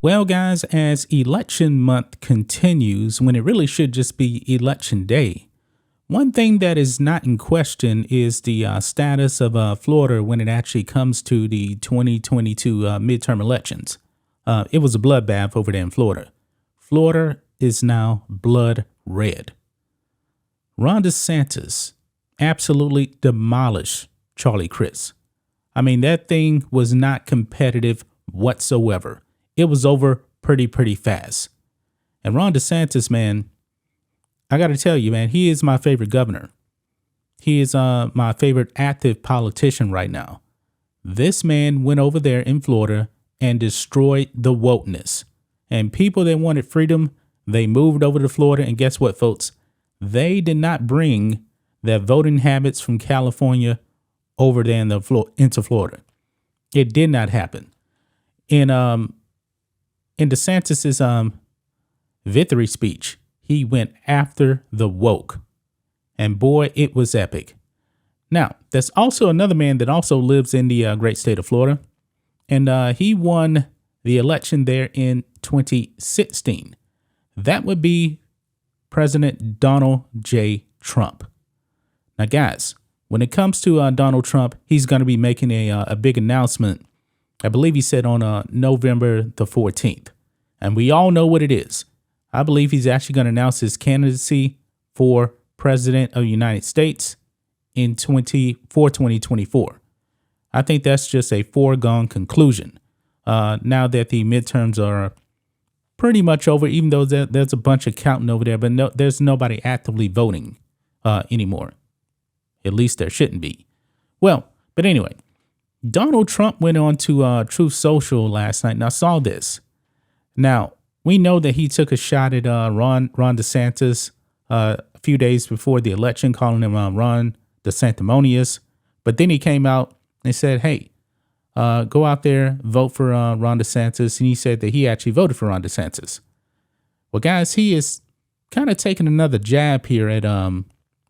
Well, guys, as election month continues, when it really should just be election day, one thing that is not in question is the status of Florida when it actually comes to the 2022 midterm elections. It was a bloodbath over there in Florida. Florida is now blood red. Ron DeSantis absolutely demolished Charlie Crist. I mean, that thing was not competitive whatsoever. It was over pretty fast. And Ron DeSantis, man, I got to tell you, man, he is my favorite governor. He is my favorite active politician right now. This man went over there in Florida and destroyed the wokeness. And people that wanted freedom, they moved over to Florida. And guess what, folks? They did not bring their voting habits from California over there into Florida. It did not happen. In DeSantis's victory speech, he went after the woke. And boy, it was epic. Now, there's also another man that also lives in the great state of Florida. And he won the election there in 2016. That would be President Donald J. Trump. Now, guys, when it comes to Donald Trump, he's going to be making a big announcement. I believe he said on November the 14th. And we all know what it is. I believe he's actually going to announce his candidacy for president of the United States in 2024. I think that's just a foregone conclusion. Now that the midterms are pretty much over, even though there's a bunch of counting over there, but there's nobody actively voting anymore. At least there shouldn't be. Well, but anyway, Donald Trump went on to Truth Social last night, and I saw this. Now, we know that he took a shot at Ron DeSantis a few days before the election, calling him Ron DeSantimonious. But then he came out and said, hey, go out there, vote for Ron DeSantis. And he said that he actually voted for Ron DeSantis. Well, guys, he is kind of taking another jab here at Ron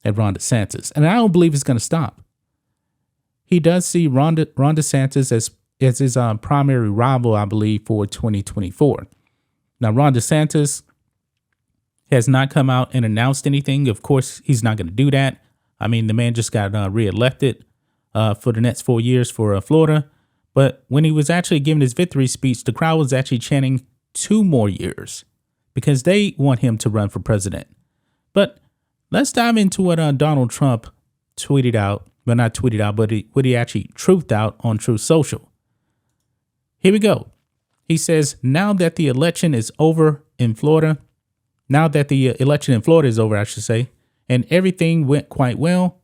DeSantis. And I don't believe it's going to stop. He does see Ron DeSantis as his primary rival, I believe, for 2024. Now, Ron DeSantis has not come out and announced anything. Of course, he's not going to do that. I mean, the man just got reelected for the next 4 years for Florida. But when he was actually giving his victory speech, the crowd was actually chanting 2 more years because they want him to run for president. But let's dive into what Donald Trump tweeted out. Well, not tweeted out, but what he actually truthed out on Truth Social. Here we go. He says, now that the election is over in Florida, now that the election in Florida is over, I should say, and everything went quite well,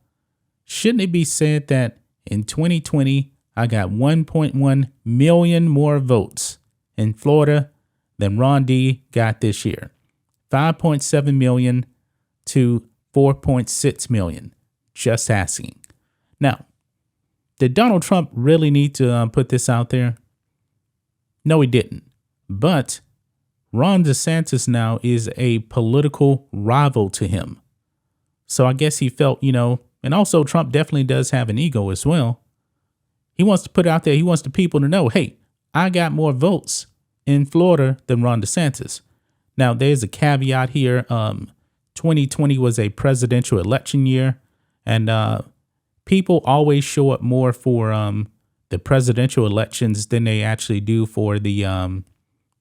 shouldn't it be said that in 2020, I got 1.1 million more votes in Florida than Ron D got this year? 5.7 million to 4.6 million. Just asking. Now, did Donald Trump really need to put this out there? No, he didn't. But Ron DeSantis now is a political rival to him. So I guess he felt, and also Trump definitely does have an ego as well. He wants to put it out there. He wants the people to know, hey, I got more votes in Florida than Ron DeSantis. Now, there's a caveat here. 2020 was a presidential election year, and people always show up more for the presidential elections than they actually do for the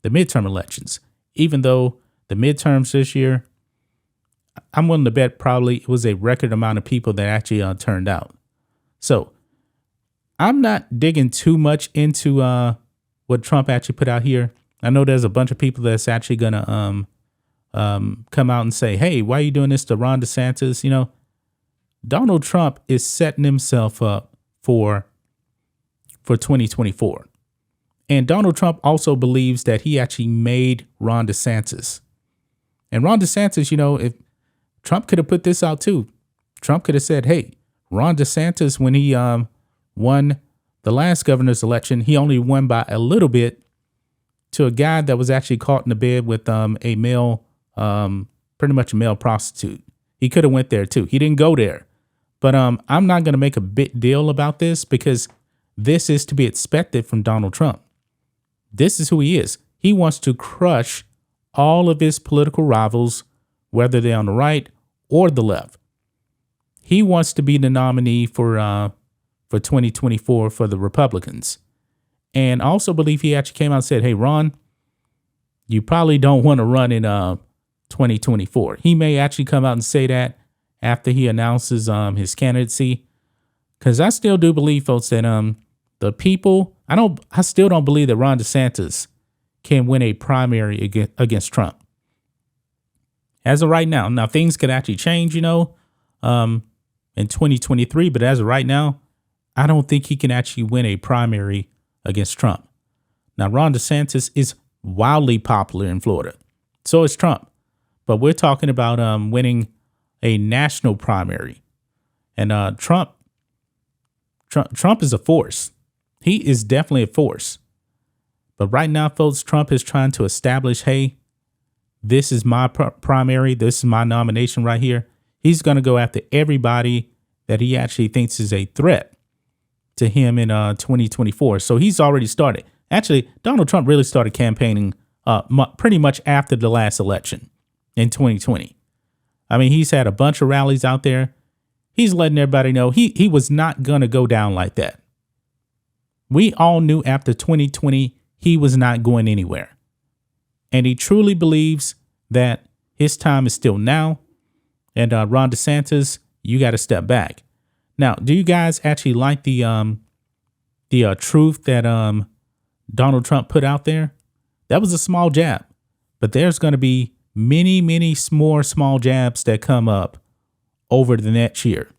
midterm elections. Even though the midterms this year, I'm willing to bet probably it was a record amount of people that actually turned out. So I'm not digging too much into what Trump actually put out here. I know there's a bunch of people that's actually going to come out and say, hey, why are you doing this to Ron DeSantis? Donald Trump is setting himself up for 2024. And Donald Trump also believes that he actually made Ron DeSantis. And Ron DeSantis, if Trump could have put this out too, Trump could have said, hey, Ron DeSantis, when he won the last governor's election, he only won by a little bit to a guy that was actually caught in the bed with a male, pretty much a male prostitute. He could have went there too. He didn't go there. But I'm not going to make a big deal about this because this is to be expected from Donald Trump. This is who he is. he wants to crush all of his political rivals, whether they're on the right or the left. He wants to be the nominee for 2024 for the Republicans. And I also believe he actually came out and said, hey, Ron, you probably don't want to run in 2024. He may actually come out and say that after he announces his candidacy. Because I still do believe, folks, that the people, I still don't believe that Ron DeSantis can win a primary against Trump. As of right now things could actually change, in 2023. But as of right now, I don't think he can actually win a primary against Trump. Now, Ron DeSantis is wildly popular in Florida. So is Trump. But we're talking about winning a national primary. And Trump is a force. He is definitely a force. But right now, folks, Trump is trying to establish, hey, this is my primary. This is my nomination right here. He's going to go after everybody that he actually thinks is a threat to him in 2024. So he's already started. Actually, Donald Trump really started campaigning pretty much after the last election in 2020. I mean, he's had a bunch of rallies out there. He's letting everybody know he was not going to go down like that. We all knew after 2020, he was not going anywhere. And he truly believes that his time is still now. And Ron DeSantis, you got to step back. Now, do you guys actually like the truth that Donald Trump put out there? That was a small jab, but there's going to be many, many more small jabs that come up over the next year,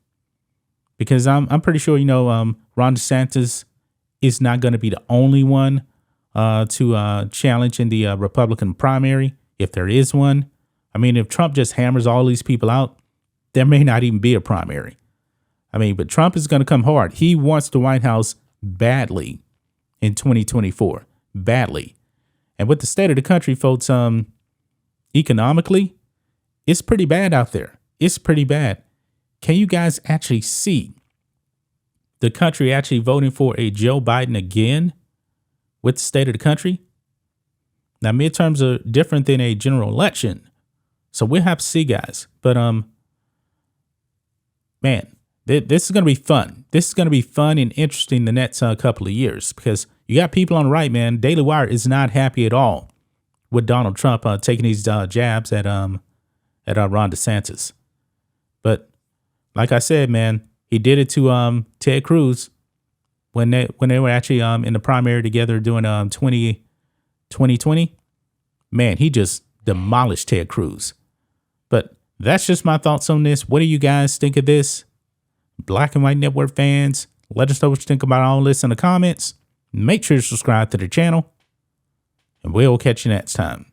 because I'm pretty sure Ron DeSantis is not going to be the only one to challenge in the Republican primary, if there is one. I mean, if Trump just hammers all these people out, there may not even be a primary. I mean, but Trump is going to come hard. He wants the White House badly in 2024, badly. And with the state of the country, folks, economically, it's pretty bad out there. It's pretty bad. Can you guys actually see the country actually voting for a Joe Biden again with the state of the country? Now, midterms are different than a general election, so we'll have to see, guys. But man, this is going to be fun. This is going to be fun and interesting the next couple of years, because you got people on the right, man. Daily Wire is not happy at all with Donald Trump taking these jabs at Ron DeSantis. But like I said, man, he did it to Ted Cruz when they were actually in the primary together doing 2020. Man, he just demolished Ted Cruz. But that's just my thoughts on this. What do you guys think of this? Black and White Network fans, let us know what you think about all this in the comments. Make sure to subscribe to the channel, and we'll catch you next time.